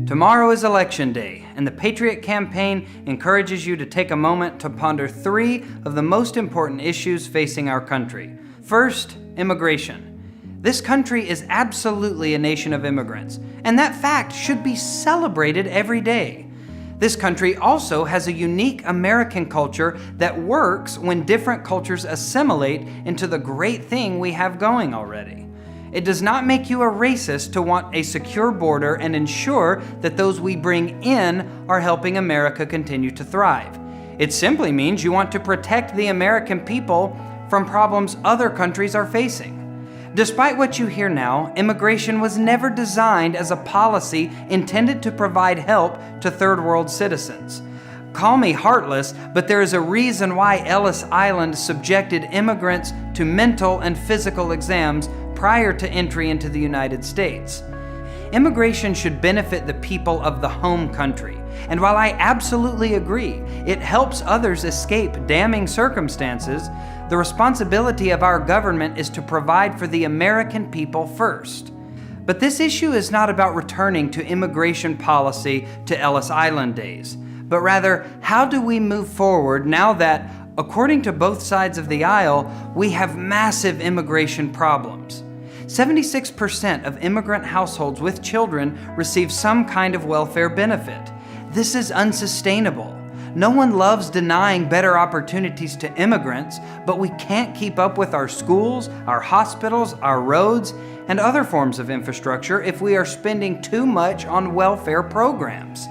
Tomorrow is Election Day, and the Patriot campaign encourages you to take a moment to ponder 3 of the most important issues facing our country. First, immigration. This country is absolutely a nation of immigrants, and that fact should be celebrated every day. This country also has a unique American culture that works when different cultures assimilate into the great thing we have going already. It does not make you a racist to want a secure border and ensure that those we bring in are helping America continue to thrive. It simply means you want to protect the American people from problems other countries are facing. Despite what you hear now, immigration was never designed as a policy intended to provide help to third world citizens. Call me heartless, but there is a reason why Ellis Island subjected immigrants to mental and physical exams prior to entry into the United States. Immigration should benefit the people of the home country, and while I absolutely agree it helps others escape damning circumstances, the responsibility of our government is to provide for the American people first. But this issue is not about returning to immigration policy to Ellis Island days, but rather, how do we move forward now that, according to both sides of the aisle, we have massive immigration problems? 76% of immigrant households with children receive some kind of welfare benefit. This is unsustainable. No one loves denying better opportunities to immigrants, but we can't keep up with our schools, our hospitals, our roads, and other forms of infrastructure if we are spending too much on welfare programs.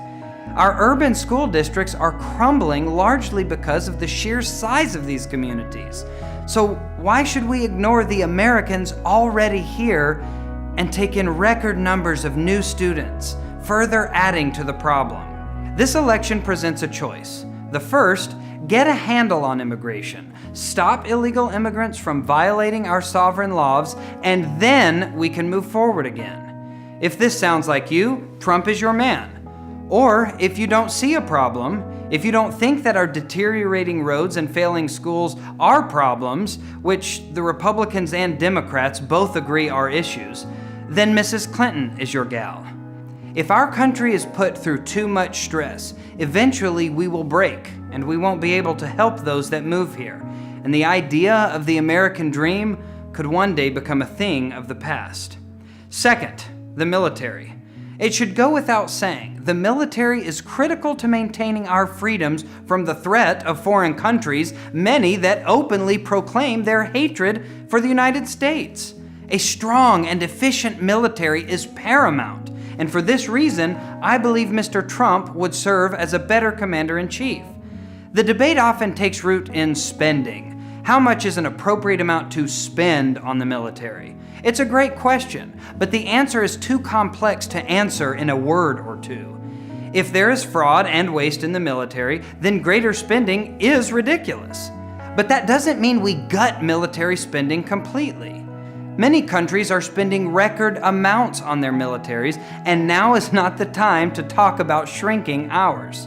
Our urban school districts are crumbling largely because of the sheer size of these communities. So why should we ignore the Americans already here and take in record numbers of new students, further adding to the problem? This election presents a choice. The first, get a handle on immigration, stop illegal immigrants from violating our sovereign laws, and then we can move forward again. If this sounds like you, Trump is your man. Or if you don't see a problem, if you don't think that our deteriorating roads and failing schools are problems, which the Republicans and Democrats both agree are issues, then Mrs. Clinton is your gal. If our country is put through too much stress, eventually we will break and we won't be able to help those that move here. And the idea of the American dream could one day become a thing of the past. Second, the military. It should go without saying, the military is critical to maintaining our freedoms from the threat of foreign countries, many that openly proclaim their hatred for the United States. A strong and efficient military is paramount, and for this reason, I believe Mr. Trump would serve as a better commander-in-chief. The debate often takes root in spending. How much is an appropriate amount to spend on the military? It's a great question, but the answer is too complex to answer in a word or two. If there is fraud and waste in the military, then greater spending is ridiculous. But that doesn't mean we gut military spending completely. Many countries are spending record amounts on their militaries, and now is not the time to talk about shrinking ours.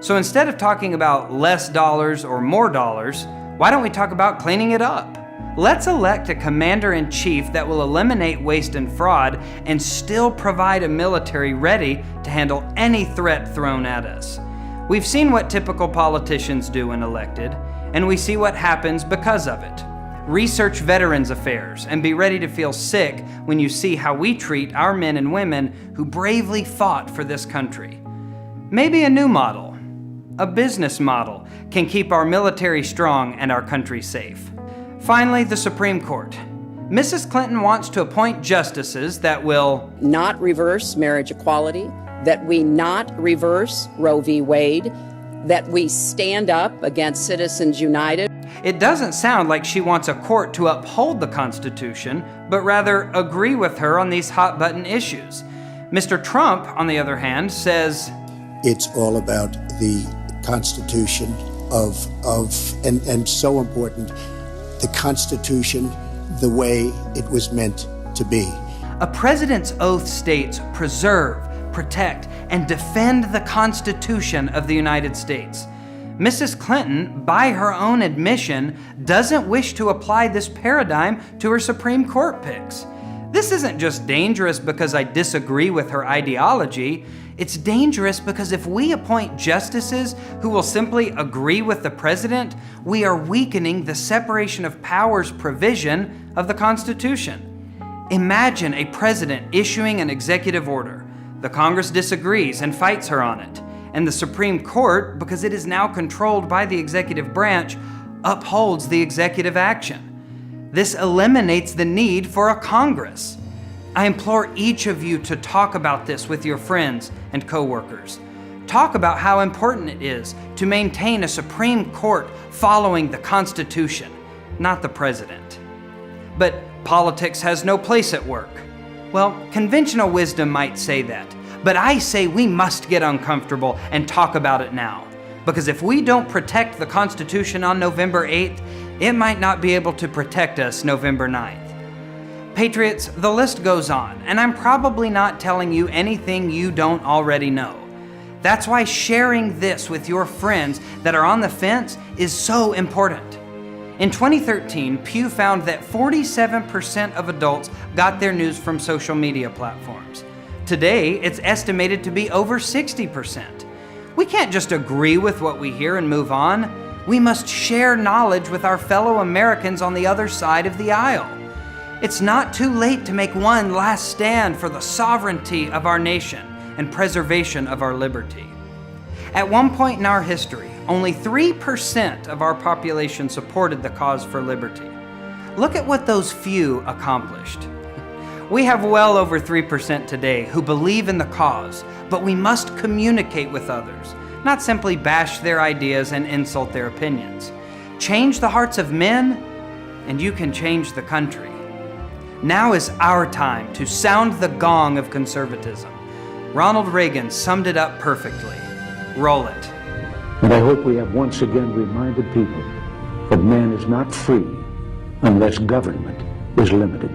So instead of talking about less dollars or more dollars, why don't we talk about cleaning it up? Let's elect a commander-in-chief that will eliminate waste and fraud and still provide a military ready to handle any threat thrown at us. We've seen what typical politicians do when elected, and we see what happens because of it. Research Veterans Affairs and be ready to feel sick when you see how we treat our men and women who bravely fought for this country. Maybe a new model, a business model, can keep our military strong and our country safe. Finally, the Supreme Court. Mrs. Clinton wants to appoint justices that will not reverse marriage equality, that we not reverse Roe v. Wade, that we stand up against Citizens United. It doesn't sound like she wants a court to uphold the Constitution, but rather agree with her on these hot-button issues. Mr. Trump, on the other hand, says it's all about the Constitution and so important, the Constitution the way it was meant to be. A president's oath states preserve, protect, and defend the Constitution of the United States. Mrs. Clinton, by her own admission, doesn't wish to apply this paradigm to her Supreme Court picks. This isn't just dangerous because I disagree with her ideology. It's dangerous because if we appoint justices who will simply agree with the president, we are weakening the separation of powers provision of the Constitution. Imagine a president issuing an executive order. The Congress disagrees and fights her on it. And the Supreme Court, because it is now controlled by the executive branch, upholds the executive action. This eliminates the need for a Congress. I implore each of you to talk about this with your friends and coworkers. Talk about how important it is to maintain a Supreme Court following the Constitution, not the president. But politics has no place at work. Well, conventional wisdom might say that, but I say we must get uncomfortable and talk about it now. Because if we don't protect the Constitution on November 8th, it might not be able to protect us November 9th. Patriots, the list goes on, and I'm probably not telling you anything you don't already know. That's why sharing this with your friends that are on the fence is so important. In 2013, Pew found that 47% of adults got their news from social media platforms. Today, it's estimated to be over 60%. We can't just agree with what we hear and move on. We must share knowledge with our fellow Americans on the other side of the aisle. It's not too late to make one last stand for the sovereignty of our nation and preservation of our liberty. At one point in our history, only 3% of our population supported the cause for liberty. Look at what those few accomplished. We have well over 3% today who believe in the cause, but we must communicate with others, not simply bash their ideas and insult their opinions. Change the hearts of men, and you can change the country. Now is our time to sound the gong of conservatism. Ronald Reagan summed it up perfectly. Roll it. And I hope we have once again reminded people that man is not free unless government is limited.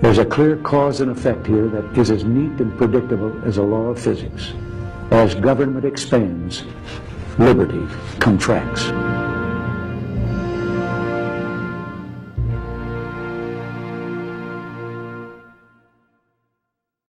There's a clear cause and effect here that is as neat and predictable as a law of physics. As government expands, liberty contracts.